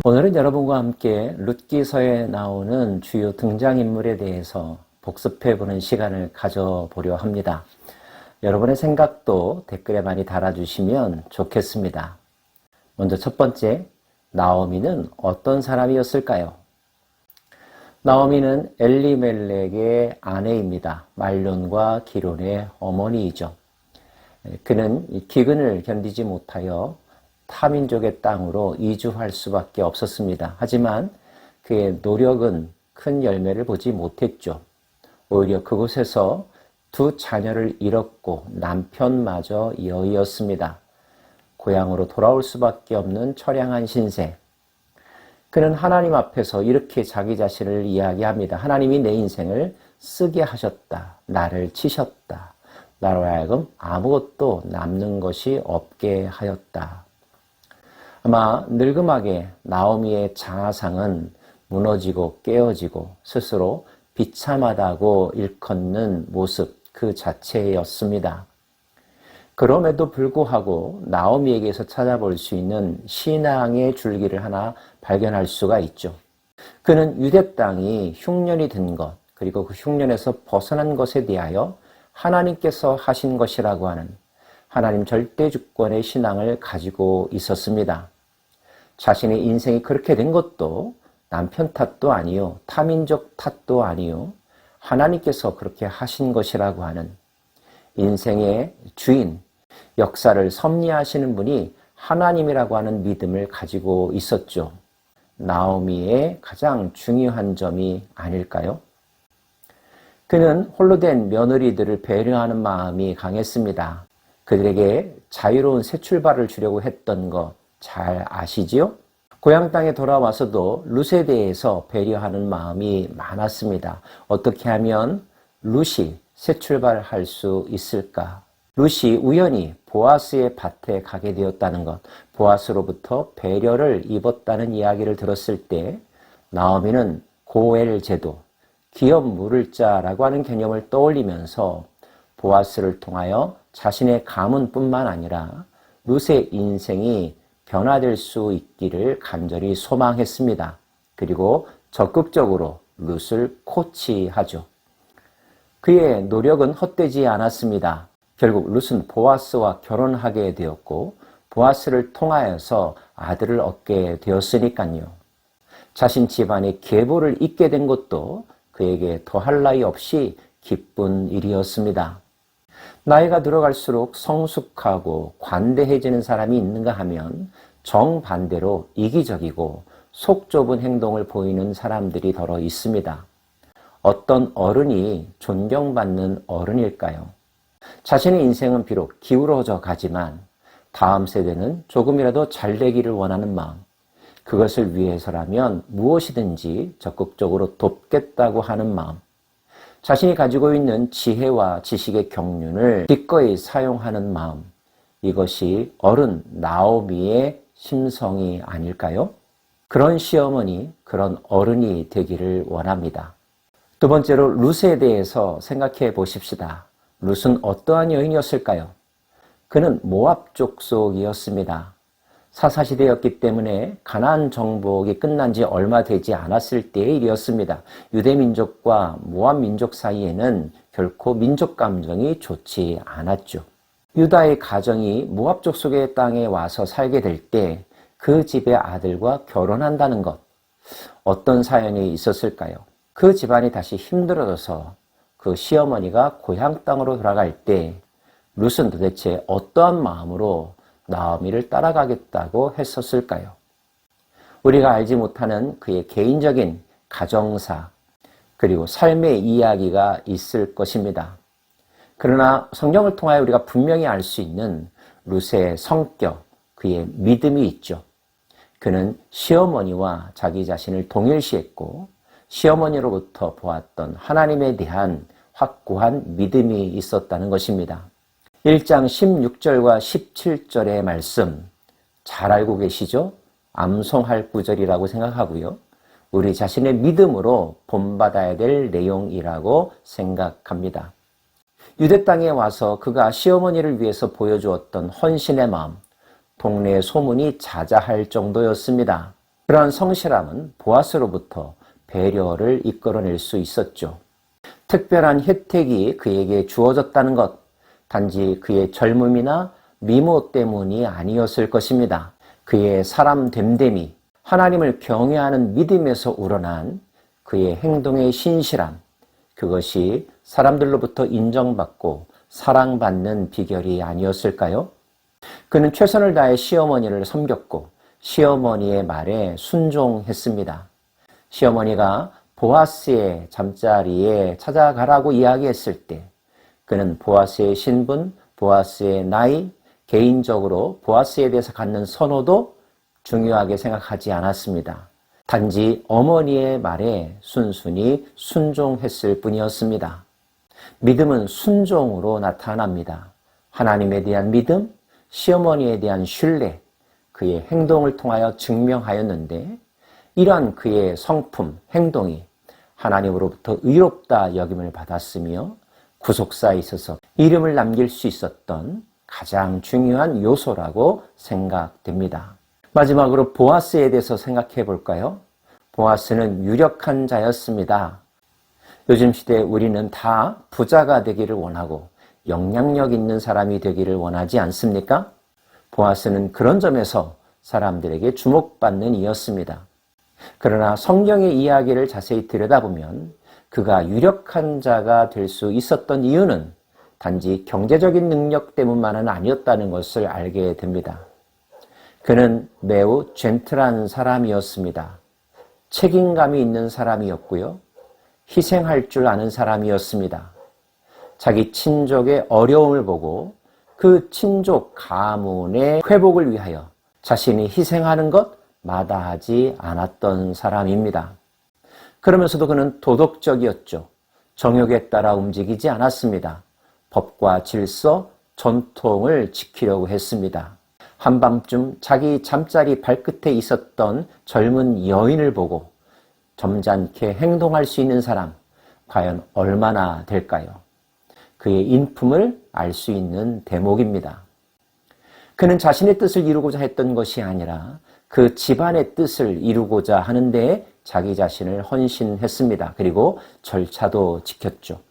오늘은 여러분과 함께 룻기서에 나오는 주요 등장인물에 대해서 복습해보는 시간을 가져보려 합니다. 여러분의 생각도 댓글에 많이 달아주시면 좋겠습니다. 먼저 첫 번째, 나오미는 어떤 사람이었을까요? 나오미는 엘리멜렉의 아내입니다. 말론과 기론의 어머니이죠. 그는 기근을 견디지 못하여 타민족의 땅으로 이주할 수밖에 없었습니다. 하지만 그의 노력은 큰 열매를 보지 못했죠. 오히려 그곳에서 두 자녀를 잃었고 남편마저 여의었습니다. 고향으로 돌아올 수밖에 없는 처량한 신세. 그는 하나님 앞에서 이렇게 자기 자신을 이야기합니다. 하나님이 내 인생을 쓰게 하셨다. 나를 치셨다. 나로 하여금 아무것도 남는 것이 없게 하였다. 아마 늙음하게 나오미의 자아상은 무너지고 깨어지고 스스로 비참하다고 일컫는 모습 그 자체였습니다. 그럼에도 불구하고 나오미에게서 찾아볼 수 있는 신앙의 줄기를 하나 발견할 수가 있죠. 그는 유대 땅이 흉년이 든 것, 그리고 그 흉년에서 벗어난 것에 대하여 하나님께서 하신 것이라고 하는 하나님 절대 주권의 신앙을 가지고 있었습니다. 자신의 인생이 그렇게 된 것도 남편 탓도 아니요, 타민족 탓도 아니요, 하나님께서 그렇게 하신 것이라고 하는 인생의 주인, 역사를 섭리하시는 분이 하나님이라고 하는 믿음을 가지고 있었죠. 나오미의 가장 중요한 점이 아닐까요? 그는 홀로 된 며느리들을 배려하는 마음이 강했습니다. 그들에게 자유로운 새 출발을 주려고 했던 것 잘 아시지요? 고향 땅에 돌아와서도 룻에 대해서 배려하는 마음이 많았습니다. 어떻게 하면 룻이 새 출발할 수 있을까? 룻이 우연히 보아스의 밭에 가게 되었다는 것, 보아스로부터 배려를 입었다는 이야기를 들었을 때 나오미는 고엘 제도, 기업 물을 자라고 하는 개념을 떠올리면서 보아스를 통하여 자신의 가문뿐만 아니라 룻의 인생이 변화될 수 있기를 간절히 소망했습니다. 그리고 적극적으로 룻을 코치하죠. 그의 노력은 헛되지 않았습니다. 결국 룻은 보아스와 결혼하게 되었고 보아스를 통하여서 아들을 얻게 되었으니까요. 자신 집안의 계보를 잇게 된 것도 그에게 더할 나위 없이 기쁜 일이었습니다. 나이가 들어갈수록 성숙하고 관대해지는 사람이 있는가 하면 정반대로 이기적이고 속 좁은 행동을 보이는 사람들이 더러 있습니다. 어떤 어른이 존경받는 어른일까요? 자신의 인생은 비록 기울어져 가지만 다음 세대는 조금이라도 잘 되기를 원하는 마음, 그것을 위해서라면 무엇이든지 적극적으로 돕겠다고 하는 마음, 자신이 가지고 있는 지혜와 지식의 경륜을 기꺼이 사용하는 마음, 이것이 어른 나오미의 심성이 아닐까요? 그런 시어머니, 그런 어른이 되기를 원합니다. 두 번째로 룻에 대해서 생각해 보십시다. 룻은 어떠한 여인이었을까요? 그는 모압 족속이었습니다. 사사시대였기 때문에 가나안 정복이 끝난 지 얼마 되지 않았을 때의 일이었습니다. 유대민족과 모압민족 사이에는 결코 민족 감정이 좋지 않았죠. 유다의 가정이 모압 족속의 땅에 와서 살게 될 때 그 집의 아들과 결혼한다는 것, 어떤 사연이 있었을까요? 그 집안이 다시 힘들어져서 그 시어머니가 고향 땅으로 돌아갈 때 룻은 도대체 어떠한 마음으로 나오미를 따라가겠다고 했었을까요? 우리가 알지 못하는 그의 개인적인 가정사 그리고 삶의 이야기가 있을 것입니다. 그러나 성경을 통하여 우리가 분명히 알 수 있는 룻의 성격, 그의 믿음이 있죠. 그는 시어머니와 자기 자신을 동일시했고 시어머니로부터 보았던 하나님에 대한 확고한 믿음이 있었다는 것입니다. 1장 16절과 17절의 말씀 잘 알고 계시죠? 암송할 구절이라고 생각하고요. 우리 자신의 믿음으로 본받아야 될 내용이라고 생각합니다. 유대 땅에 와서 그가 시어머니를 위해서 보여주었던 헌신의 마음, 동네의 소문이 자자할 정도였습니다. 그러한 성실함은 보아스로부터 배려를 이끌어낼 수 있었죠. 특별한 혜택이 그에게 주어졌다는 것, 단지 그의 젊음이나 미모 때문이 아니었을 것입니다. 그의 사람 됨됨이, 하나님을 경외하는 믿음에서 우러난 그의 행동의 신실함, 그것이 사람들로부터 인정받고 사랑받는 비결이 아니었을까요? 그는 최선을 다해 시어머니를 섬겼고 시어머니의 말에 순종했습니다. 시어머니가 보아스의 잠자리에 찾아가라고 이야기했을 때 그는 보아스의 신분, 보아스의 나이, 개인적으로 보아스에 대해서 갖는 선호도 중요하게 생각하지 않았습니다. 단지 어머니의 말에 순순히 순종했을 뿐이었습니다. 믿음은 순종으로 나타납니다. 하나님에 대한 믿음, 시어머니에 대한 신뢰, 그의 행동을 통하여 증명하였는데 이러한 그의 성품, 행동이 하나님으로부터 의롭다 여김을 받았으며 구속사에 있어서 이름을 남길 수 있었던 가장 중요한 요소라고 생각됩니다. 마지막으로 보아스에 대해서 생각해 볼까요? 보아스는 유력한 자였습니다. 요즘 시대에 우리는 다 부자가 되기를 원하고 영향력 있는 사람이 되기를 원하지 않습니까? 보아스는 그런 점에서 사람들에게 주목받는 이였습니다. 그러나 성경의 이야기를 자세히 들여다보면 그가 유력한 자가 될 수 있었던 이유는 단지 경제적인 능력 때문만은 아니었다는 것을 알게 됩니다. 그는 매우 젠틀한 사람이었습니다. 책임감이 있는 사람이었고요. 희생할 줄 아는 사람이었습니다. 자기 친족의 어려움을 보고 그 친족 가문의 회복을 위하여 자신이 희생하는 것 마다하지 않았던 사람입니다. 그러면서도 그는 도덕적이었죠. 정욕에 따라 움직이지 않았습니다. 법과 질서, 전통을 지키려고 했습니다. 한밤중 자기 잠자리 발끝에 있었던 젊은 여인을 보고 점잖게 행동할 수 있는 사람, 과연 얼마나 될까요? 그의 인품을 알 수 있는 대목입니다. 그는 자신의 뜻을 이루고자 했던 것이 아니라 그 집안의 뜻을 이루고자 하는데 자기 자신을 헌신했습니다. 그리고 절차도 지켰죠.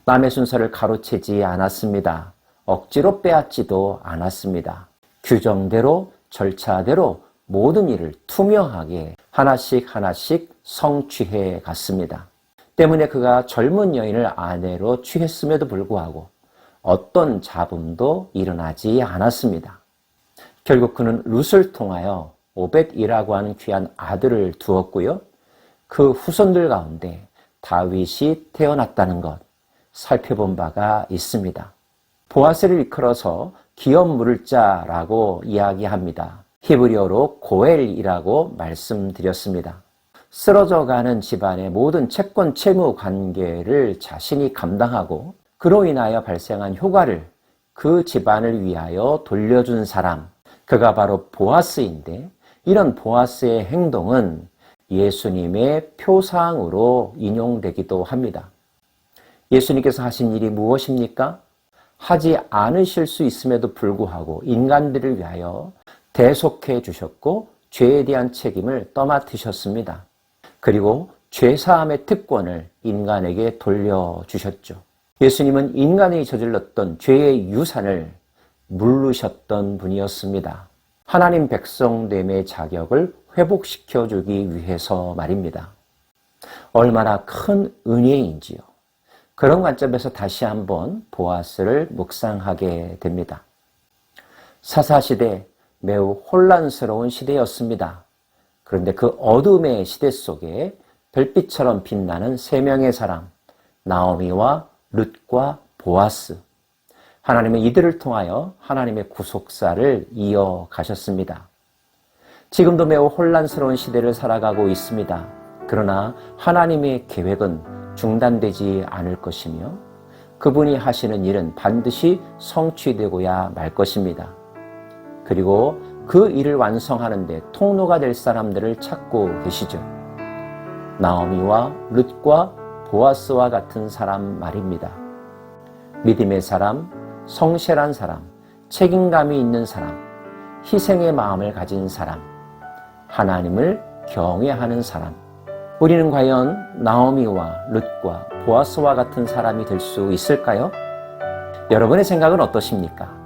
남의 순서를 가로채지 않았습니다. 억지로 빼앗지도 않았습니다. 규정대로 절차대로 모든 일을 투명하게 하나씩 하나씩 성취해 갔습니다. 때문에 그가 젊은 여인을 아내로 취했음에도 불구하고 어떤 잡음도 일어나지 않았습니다. 결국 그는 룻을 통하여 오벳이라고 하는 귀한 아들을 두었고요. 그 후손들 가운데 다윗이 태어났다는 것 살펴본 바가 있습니다. 보아스를 이끌어서 기업 물을 자라고 이야기합니다. 히브리어로 고엘이라고 말씀드렸습니다. 쓰러져가는 집안의 모든 채권 채무 관계를 자신이 감당하고 그로 인하여 발생한 효과를 그 집안을 위하여 돌려준 사람, 그가 바로 보아스인데 이런 보아스의 행동은 예수님의 표상으로 인용되기도 합니다. 예수님께서 하신 일이 무엇입니까? 하지 않으실 수 있음에도 불구하고 인간들을 위하여 대속해 주셨고 죄에 대한 책임을 떠맡으셨습니다. 그리고 죄사함의 특권을 인간에게 돌려주셨죠. 예수님은 인간이 저질렀던 죄의 유산을 물르셨던 분이었습니다. 하나님 백성됨의 자격을 회복시켜주기 위해서 말입니다. 얼마나 큰 은혜인지요. 그런 관점에서 다시 한번 보아스를 묵상하게 됩니다. 사사시대 매우 혼란스러운 시대였습니다. 그런데 그 어둠의 시대 속에 별빛처럼 빛나는 세 명의 사람, 나오미와 룻과 보아스. 하나님은 이들을 통하여 하나님의 구속사를 이어가셨습니다. 지금도 매우 혼란스러운 시대를 살아가고 있습니다. 그러나 하나님의 계획은 중단되지 않을 것이며 그분이 하시는 일은 반드시 성취되고야 말 것입니다. 그리고 그 일을 완성하는 데 통로가 될 사람들을 찾고 계시죠. 나오미와 룻과 보아스와 같은 사람 말입니다. 믿음의 사람, 성실한 사람, 책임감이 있는 사람, 희생의 마음을 가진 사람, 하나님을 경외하는 사람. 우리는 과연 나오미와 룻과 보아스와 같은 사람이 될 수 있을까요? 여러분의 생각은 어떠십니까?